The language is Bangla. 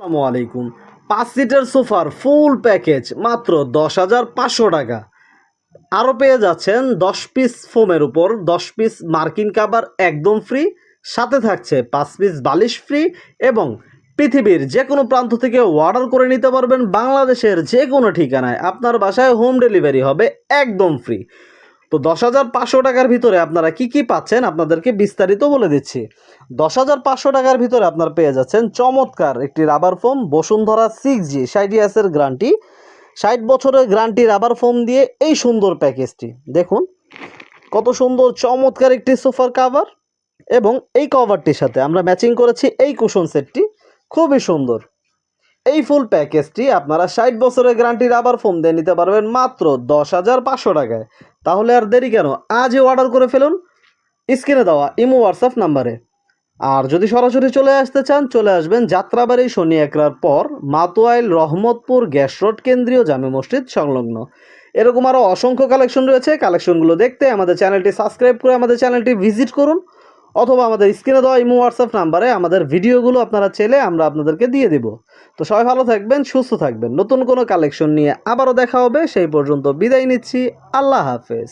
আসসালামু আলাইকুম। ৫ সিটের সোফার ফুল প্যাকেজ মাত্র ১০,৫০০ টাকা। আরও পেয়ে যাচ্ছেন ১০ পিস ফোমের উপর ১০ পিস মার্কিন কাভার একদম ফ্রি, সাথে থাকছে ৫ পিস বালিশ ফ্রি এবং পৃথিবীর যে কোনো প্রান্ত থেকে অর্ডার করে নিতে পারবেন বাংলাদেশের যে কোনো ঠিকানায়। আপনার বাসায় হোম ডেলিভারি হবে একদম ফ্রি। তো ১০,৫০০ টাকার ভিতরে আপনারা কি কি পাচ্ছেন আপনাদেরকে বিস্তারিত বলে দিচ্ছি। ১০,৫০০ টাকার ভিতরে আপনারা পেয়ে যাচ্ছেন চমৎকার একটি রাবার ফোম বসুন্ধরা 6G ৬০ ইয়ার্সের গ্যারান্টি, ৬০ বছরের গ্যারান্টি রাবার ফোম দিয়ে এই সুন্দর প্যাকেজটি দেখুন কত সুন্দর চমৎকার একটি সোফার কাভার এবং এই কভারটির সাথে আমরা ম্যাচিং করেছি এই কুশন সেটটি, খুবই সুন্দর। এই ফুল প্যাকেজটি আপনারা ৬০ বছরের গ্যারান্টি রাবার ফোম দিয়ে নিতে পারবেন মাত্র ১০,৫০০ টাকায়। তাহলে আর দেরি কেন, আজই অর্ডার করে ফেলুন স্ক্রিনে দেওয়া ইমো হোয়াটসঅ্যাপ নাম্বারে। আর যদি সরাসরি চলে আসতে চান চলে আসবেন যাত্রাবাড়ি শনি একরার পর মাতোয়াইল রহমতপুর গ্যাস রোড কেন্দ্রীয় জামে মসজিদ সংলগ্ন। এরকম আরও অসংখ্য কালেকশন রয়েছে। কালেকশনগুলো দেখতে আমাদের চ্যানেলটি সাবস্ক্রাইব করে আমাদের চ্যানেলটি ভিজিট করুন, অথবা আমাদের স্ক্রিনে দেওয়া ইমো হোয়াটসঅ্যাপ নাম্বারে আমাদের ভিডিওগুলো আপনারা চাইলে আমরা আপনাদেরকে দিয়ে দেব। তো সবাই ভালো থাকবেন, সুস্থ থাকবেন। নতুন কোনো কালেকশন নিয়ে আবারও দেখা হবে, সেই পর্যন্ত বিদায় নিচ্ছি। আল্লাহ হাফেজ।